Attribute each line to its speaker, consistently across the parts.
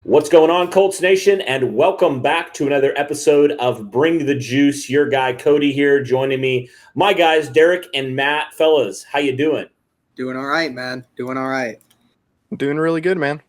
Speaker 1: What's going on, Colts Nation, and welcome back to another episode of Bring the Juice. Your guy Cody here, joining me, my guys Derek and Matt. Fellas, how you doing?
Speaker 2: Doing all right, man. Doing all right.
Speaker 3: Doing really good, man.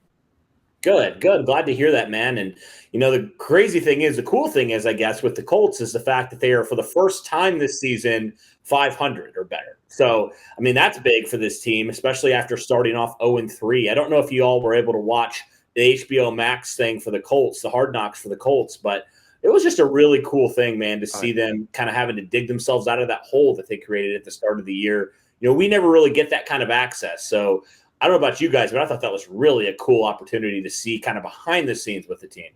Speaker 1: Good. Glad to hear that, man. And the cool thing is, I guess, with the Colts is the fact that they are for the first time this season 500 or better. So, I mean, that's big for this team, especially after starting off 0-3. I don't know if you all were able to watch the HBO Max thing for the Colts, the Hard Knocks for the Colts, but it was just a really cool thing, man, to see them kind of having to dig themselves out of that hole that they created at the start of the year. We never really get that kind of access. So I don't know about you guys, but I thought that was really a cool opportunity to see kind of behind the scenes with the team.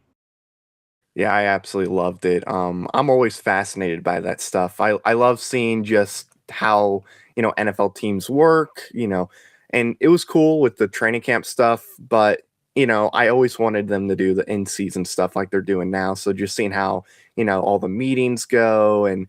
Speaker 3: Yeah, I absolutely loved it. I'm always fascinated by that stuff. I love seeing just how, NFL teams work, and it was cool with the training camp stuff, but I always wanted them to do the in-season stuff like they're doing now. So just seeing how, all the meetings go and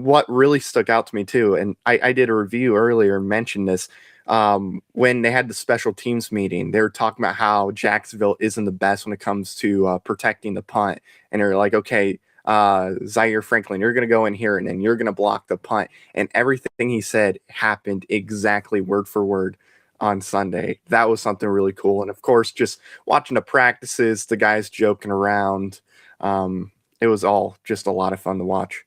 Speaker 3: what really stuck out to me too. And I did a review earlier and mentioned this. When they had the special teams meeting, they were talking about how Jacksonville isn't the best when it comes to protecting the punt. And they're like, okay, Zaire Franklin, you're going to go in here and then you're going to block the punt. And everything he said happened exactly word for word on Sunday. That was something really cool. And of course, just watching the practices, the guys joking around, it was all just a lot of fun to watch.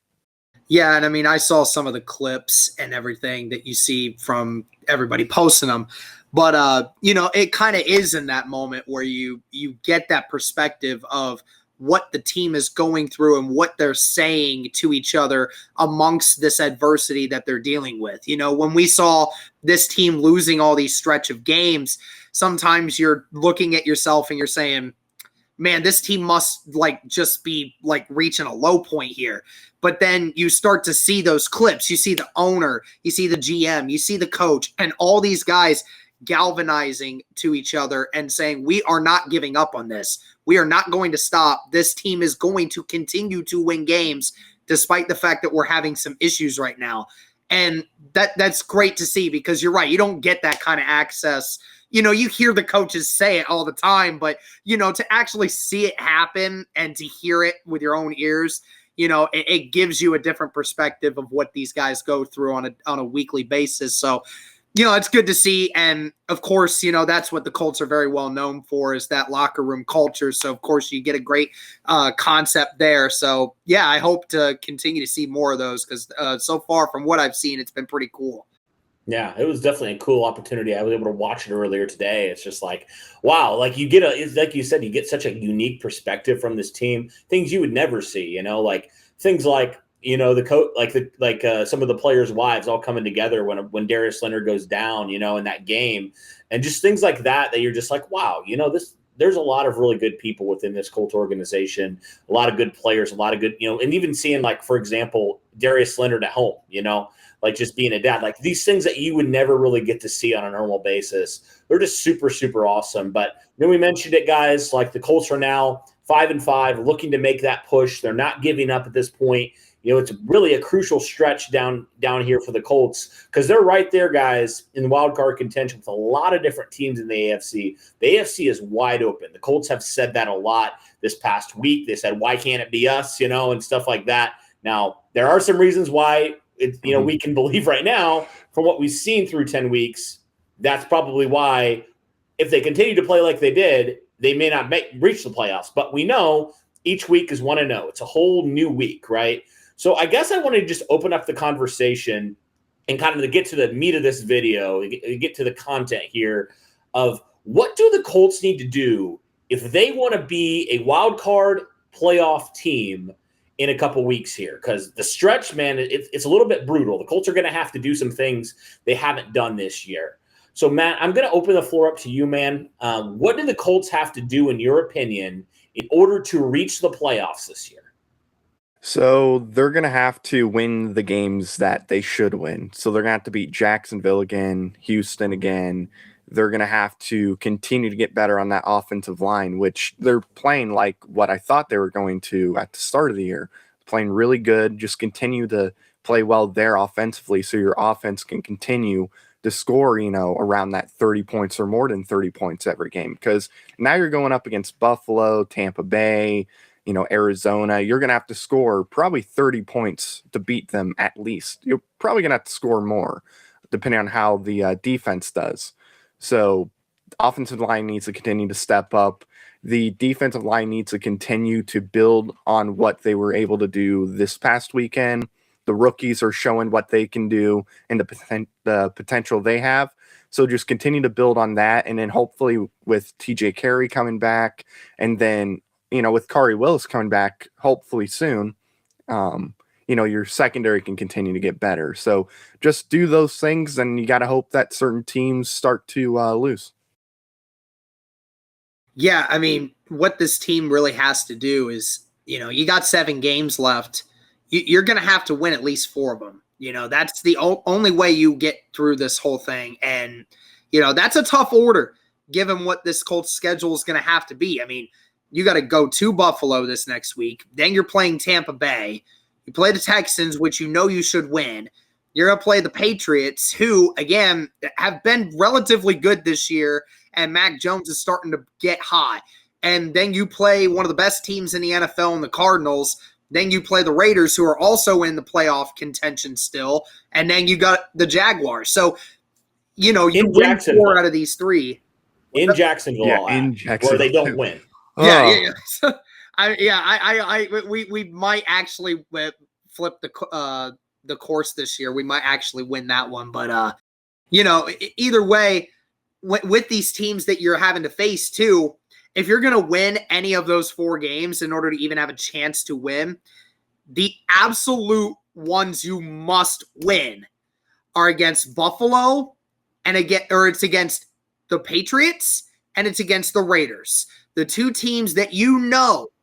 Speaker 2: Yeah, and I mean, I saw some of the clips and everything that you see from everybody posting them. But, it kind of is in that moment where you get that perspective of what the team is going through and what they're saying to each other amongst this adversity that they're dealing with. When we saw this team losing all these stretch of games, sometimes you're looking at yourself and you're saying, man, this team must just be reaching a low point here. But then you start to see those clips. You see the owner, you see the GM, you see the coach, and all these guys galvanizing to each other and saying, we are not giving up on this. We are not going to stop. This team is going to continue to win games despite the fact that we're having some issues right now. And that's great to see, because you're right. You don't get that kind of access. You hear the coaches say it all the time, but, to actually see it happen and to hear it with your own ears, it gives you a different perspective of what these guys go through on a weekly basis. So, it's good to see. And of course, that's what the Colts are very well known for, is that locker room culture. So of course you get a great concept there. So yeah, I hope to continue to see more of those, because so far from what I've seen, it's been pretty cool.
Speaker 1: Yeah, it was definitely a cool opportunity. I was able to watch it earlier today. It's just like, wow, it's like you said, you get such a unique perspective from this team, things you would never see, like things like, the coach, some of the players' wives all coming together when Darius Leonard goes down, in that game, and just things like that you're just like, wow, there's a lot of really good people within this Colts organization, a lot of good players, a lot of good, and even seeing, for example, Darius Leonard at home, just being a dad, these things that you would never really get to see on a normal basis. They're just super, super awesome. But then we mentioned it, guys, the Colts are now 5-5, looking to make that push. They're not giving up at this point. It's really a crucial stretch down here for the Colts, because they're right there, guys, in wild card contention with a lot of different teams in the AFC. The AFC is wide open. The Colts have said that a lot this past week. They said, why can't it be us, and stuff like that. Now, there are some reasons why we can believe right now, from what we've seen through 10 weeks, that's probably why, if they continue to play like they did, they may not reach the playoffs. But we know each week is 1-0. It's a whole new week, right? So I guess I wanted to just open up the conversation and kind of to get to the meat of this video, get to the content here of what do the Colts need to do if they want to be a wild card playoff team in a couple weeks here, because the stretch, man, it's a little bit brutal. The Colts are going to have to do some things they haven't done this year. So, Matt, I'm going to open the floor up to you, man. What do the Colts have to do, in your opinion, in order to reach the playoffs this year?
Speaker 3: So they're going to have to win the games that they should win. So they're going to have to beat Jacksonville again, Houston again. They're going to have to continue to get better on that offensive line, which they're playing like what I thought they were going to at the start of the year. Playing really good. Just continue to play well there offensively, so your offense can continue to score, around that 30 points or more than 30 points every game, because now you're going up against Buffalo, Tampa Bay, Arizona. You're going to have to score probably 30 points to beat them at least. You're probably going to have to score more depending on how the defense does. So offensive line needs to continue to step up. The defensive line needs to continue to build on what they were able to do this past weekend. The rookies are showing what they can do and the potential they have. So just continue to build on that. And then hopefully with TJ Carey coming back, and then, with Kari Willis coming back, hopefully soon, your secondary can continue to get better. So just do those things, and you got to hope that certain teams start to lose.
Speaker 2: Yeah, I mean, what this team really has to do is, you got 7 games left. You're going to have to win at least 4 of them. That's the only way you get through this whole thing. And, that's a tough order given what this Colts schedule is going to have to be. I mean, you got to go to Buffalo this next week. Then you're playing Tampa Bay. You play the Texans, which you should win. You're going to play the Patriots, who, again, have been relatively good this year, and Mac Jones is starting to get hot. And then you play one of the best teams in the NFL in the Cardinals. Then you play the Raiders, who are also in the playoff contention still. And then you got the Jaguars. So, you win 4 out of these 3.
Speaker 1: In Jacksonville, where they don't win.
Speaker 2: Yeah. So, we might actually flip the course this year. We might actually win that one. But, either way, with these teams that you're having to face too, if you're going to win any of those 4 games in order to even have a chance to win, the absolute ones you must win are against Buffalo, it's against the Patriots, and it's against the Raiders. The 2 teams that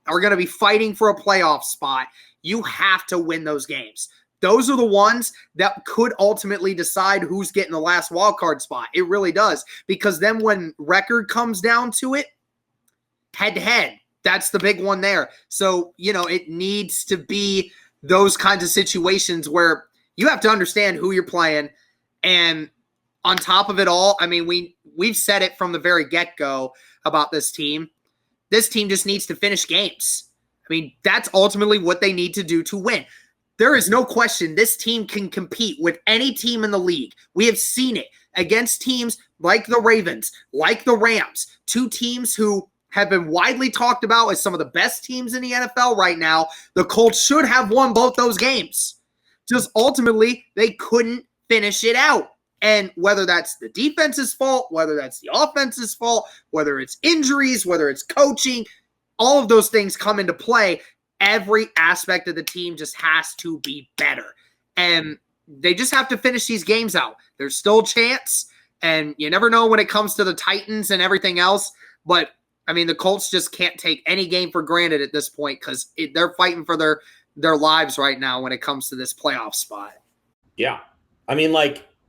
Speaker 2: are going to be fighting for a playoff spot. You have to win those games. Those are the ones that could ultimately decide who's getting the last wild card spot. It really does. Because then when record comes down to it, head-to-head, that's the big one there. So, it needs to be those kinds of situations where you have to understand who you're playing. And on top of it all, I mean, we've said it from the very get-go about this team. This team just needs to finish games. I mean, that's ultimately what they need to do to win. There is no question this team can compete with any team in the league. We have seen it against teams like the Ravens, like the Rams, 2 teams who have been widely talked about as some of the best teams in the NFL right now. The Colts should have won both those games. Just ultimately, they couldn't finish it out. And whether that's the defense's fault, whether that's the offense's fault, whether it's injuries, whether it's coaching, all of those things come into play. Every aspect of the team just has to be better. And they just have to finish these games out. There's still a chance, and you never know when it comes to the Titans and everything else. But, I mean, the Colts just can't take any game for granted at this point because they're fighting for their lives right now when it comes to this playoff spot.
Speaker 1: Yeah. I mean,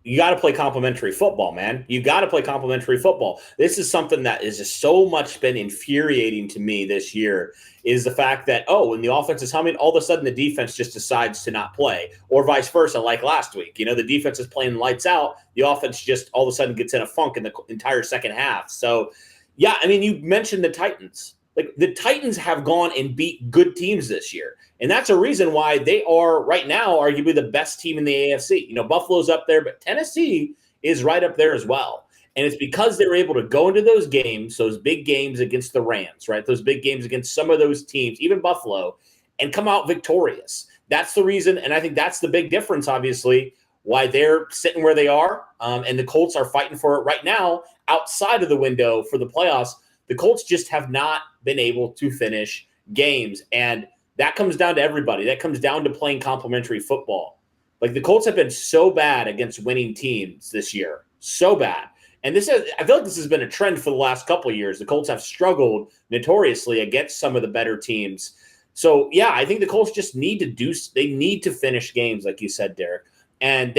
Speaker 1: you got to play complimentary football, man. You got to play complimentary football. This is something that is just so much been infuriating to me this year, is the fact that, when the offense is humming, all of a sudden the defense just decides to not play, or vice versa, like last week. The defense is playing lights out. The offense just all of a sudden gets in a funk in the entire second half. So, yeah, I mean, you mentioned the Titans. The Titans have gone and beat good teams this year. And that's a reason why they are right now arguably the best team in the AFC. Buffalo's up there, but Tennessee is right up there as well. And it's because they were able to go into those games, those big games against the Rams, right? Those big games against some of those teams, even Buffalo, and come out victorious. That's the reason, and I think that's the big difference, obviously, why they're sitting where they are. And the Colts are fighting for it right now outside of the window for the playoffs. The Colts just have not been able to finish games. And that comes down to everybody. That comes down to playing complementary football. The Colts have been so bad against winning teams this year. So bad. And I feel like this has been a trend for the last couple of years. The Colts have struggled notoriously against some of the better teams. So, yeah, I think the Colts just need to finish games, like you said, Derek. And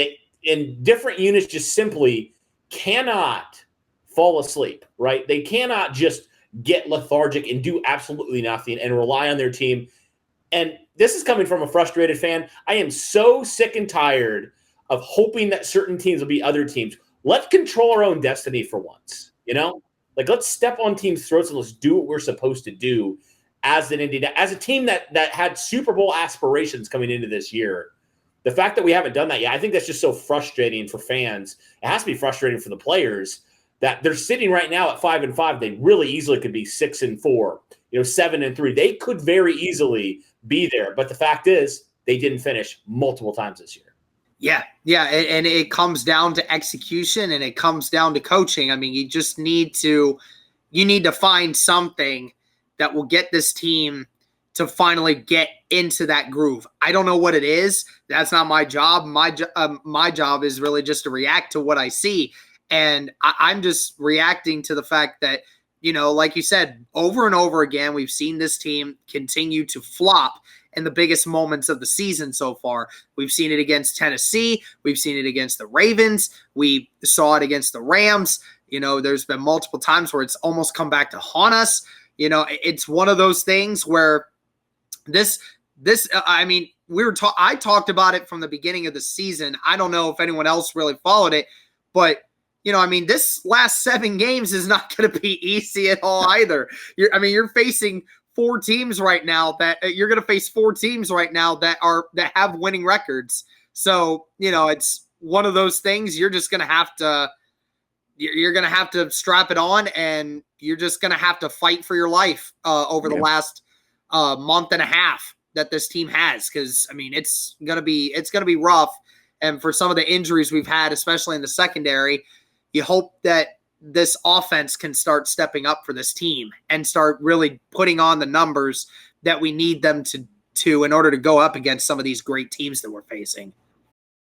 Speaker 1: different units just simply cannot fall asleep, right? They cannot just get lethargic and do absolutely nothing and rely on their team. And this is coming from a frustrated fan. I am so sick and tired of hoping that certain teams will be other teams. let's control our own destiny for once, Like, let's step on teams' throats and let's do what we're supposed to do as a team that had Super Bowl aspirations coming into this year. The fact that we haven't done that yet, I think that's just so frustrating for fans. It has to be frustrating for the players that they're sitting right now at 5-5. They really easily could be 6-4, 7-3. They could very easily be there. But the fact is, they didn't finish multiple times this year.
Speaker 2: Yeah, and it comes down to execution, and it comes down to coaching. I mean, you just need to find something that will get this team to finally get into that groove. I don't know what it is. That's not my job. My job is really just to react to what I see, and I'm just reacting to the fact that, like you said, over and over again, we've seen this team continue to flop in the biggest moments of the season so far. We've seen it against Tennessee. We've seen it against the Ravens. We saw it against the Rams. There's been multiple times where it's almost come back to haunt us. It's one of those things where I mean, I talked about it from the beginning of the season. I don't know if anyone else really followed it, but this last 7 games is not going to be easy at all either. You're facing 4 teams right now that you're going to face 4 teams right now that have winning records. So, it's one of those things you're just going to have to strap it on, and you're just going to have to fight for your life over the last month and a half that this team has. Cause it's going to be rough. And for some of the injuries we've had, especially in the secondary, you hope that this offense can start stepping up for this team and start really putting on the numbers that we need them to in order to go up against some of these great teams that we're facing.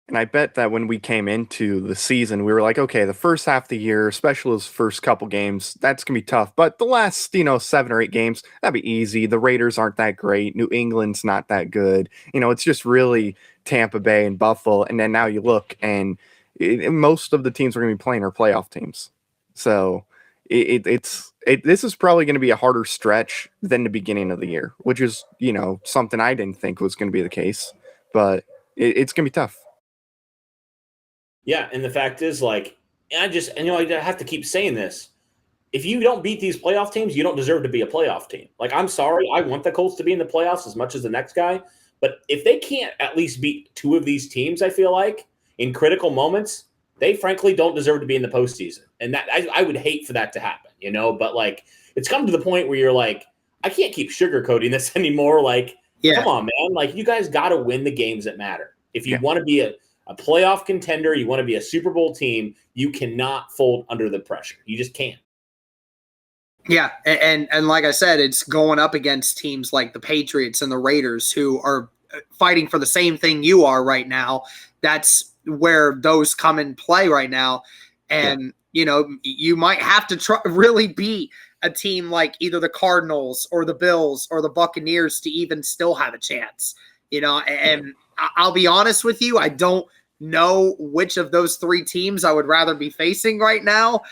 Speaker 3: And I bet that when we came into the season, we were like, okay, the first half of the year, especially those first couple games, that's going to be tough. But the last, 7 or 8 games, that'd be easy. The Raiders aren't that great. New England's not that good. It's just really Tampa Bay and Buffalo. And then now you look, and most of the teams we're going to be playing are playoff teams. So this is probably going to be a harder stretch than the beginning of the year, which is, something I didn't think was going to be the case. But it's going to be tough.
Speaker 1: Yeah, and the fact is, I have to keep saying this. If you don't beat these playoff teams, you don't deserve to be a playoff team. I'm sorry, I want the Colts to be in the playoffs as much as the next guy. But if they can't at least beat 2 of these teams, I feel like, in critical moments, they frankly don't deserve to be in the postseason. And that I would hate for that to happen, But, it's come to the point where you're like, I can't keep sugarcoating this anymore. Come on, man. You guys got to win the games that matter. If you want to be a playoff contender, you want to be a Super Bowl team, you cannot fold under the pressure. You just can't.
Speaker 2: Yeah, and like I said, it's going up against teams like the Patriots and the Raiders, who are fighting for the same thing you are right now. That's where those come in play right now. And, you might have to really beat a team like either the Cardinals or the Bills or the Buccaneers to even still have a chance. And I'll be honest with you, I don't know which of those 3 teams I would rather be facing right now.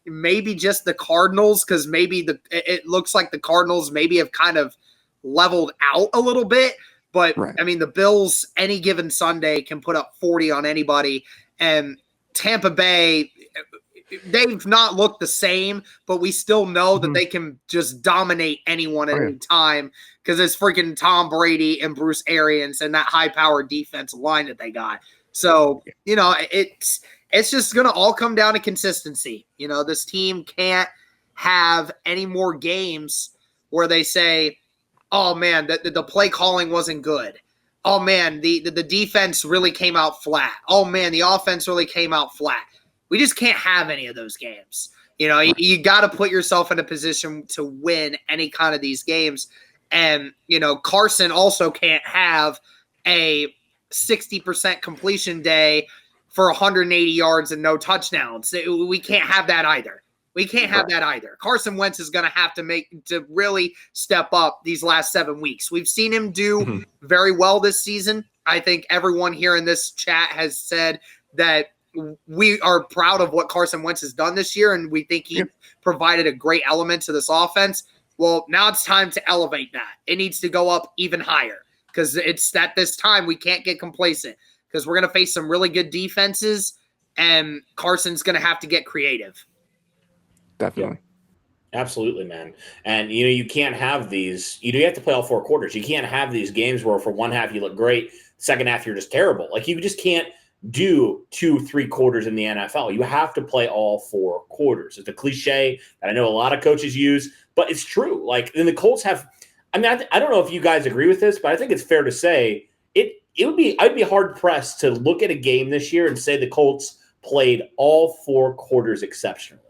Speaker 2: Maybe just the Cardinals, because maybe it looks like the Cardinals maybe have kind of leveled out a little bit. But,
Speaker 3: right.
Speaker 2: The Bills, any given Sunday, can put up 40 on anybody. And Tampa Bay, they've not looked the same, but we still know that they can just dominate anyone at any time, because it's freaking Tom Brady and Bruce Arians and that high-powered defensive line that they got. So, it's just going to all come down to consistency. This team can't have any more games where they say, oh, man, the play calling wasn't good. Oh, man, the defense really came out flat. Oh, man, the offense really came out flat. We just can't have any of those games. You got to put yourself in a position to win any kind of these games. And, Carson also can't have a 60% completion day for 180 yards and no touchdowns. We can't have that either. Carson Wentz is going to have to really step up these last 7 weeks. We've seen him do very well this season. I think everyone here in this chat has said that we are proud of what Carson Wentz has done this year, and we think he provided a great element to this offense. Well, now it's time to elevate that. It needs to go up even higher, because it's at this time we can't get complacent, because we're going to face some really good defenses, and Carson's going to have to get creative.
Speaker 3: Definitely.
Speaker 1: Absolutely, man. And you can't have these. You have to play all 4 quarters. You can't have these games where for one half you look great, second half you're just terrible. Like you just can't do 2-3 quarters in the NFL. You have to play all 4 quarters. It's a cliche that I know a lot of coaches use, but it's true. Like, and the Colts have. I mean, I don't know if you guys agree with this, but I think it's fair to say I'd be hard pressed to look at a game this year and say the Colts played all 4 quarters exceptionally.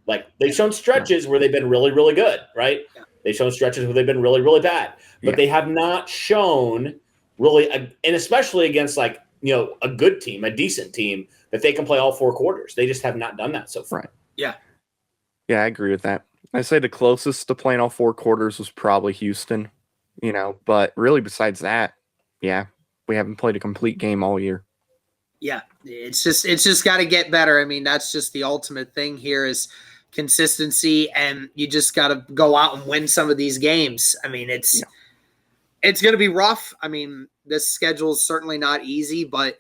Speaker 1: Like they've shown stretches where they've been really, really good, right? Yeah. They've shown stretches where they've been really, really bad, but they have not shown really, and especially against like, a good team, a decent team, that they can play all 4 quarters. They just have not done that so far.
Speaker 3: Right.
Speaker 2: Yeah.
Speaker 3: Yeah, I agree with that. I say the closest to playing all 4 quarters was probably Houston, but really besides that, yeah, we haven't played a complete game all year.
Speaker 2: Yeah, it's just got to get better. I mean, that's just the ultimate thing here is consistency, and you just got to go out and win some of these games. I mean, it's going to be rough. I mean, this schedule is certainly not easy, but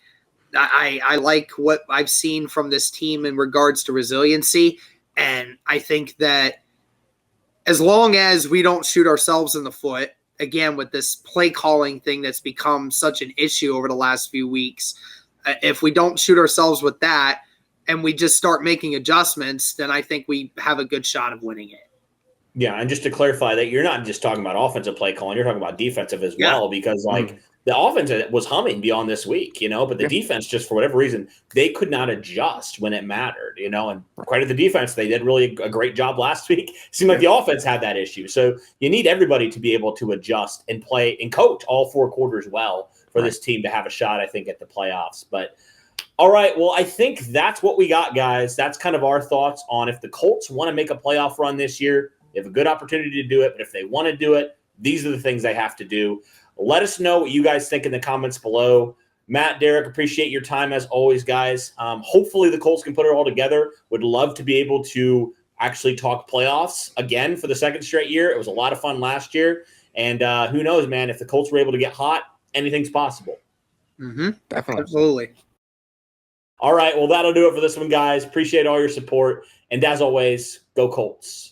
Speaker 2: I like what I've seen from this team in regards to resiliency, and I think that as long as we don't shoot ourselves in the foot, again, with this play calling thing that's become such an issue over the last few weeks, if we don't shoot ourselves with that and we just start making adjustments, then I think we have a good shot of winning it.
Speaker 1: Yeah, and just to clarify that you're not just talking about offensive play calling, you're talking about defensive as well, because the offense was humming beyond this week, but the defense, just for whatever reason, they could not adjust when it mattered, and credit the defense. They did really a great job last week. It seemed like the offense had that issue. So you need everybody to be able to adjust and play and coach all 4 quarters well for this team to have a shot, I think, at the playoffs. But all right, well, I think that's what we got, guys. That's kind of our thoughts on if the Colts want to make a playoff run this year. They have a good opportunity to do it, but if they want to do it, these are the things they have to do. Let us know what you guys think in the comments below. Matt, Derek, appreciate your time as always, guys. Hopefully the Colts can put it all together. Would love to be able to actually talk playoffs again for the 2nd straight year. It was a lot of fun last year. And who knows, man, if the Colts were able to get hot, anything's possible.
Speaker 2: Mm-hmm.
Speaker 3: Definitely.
Speaker 2: Absolutely.
Speaker 1: All right, well, that'll do it for this one, guys. Appreciate all your support. And as always, go Colts.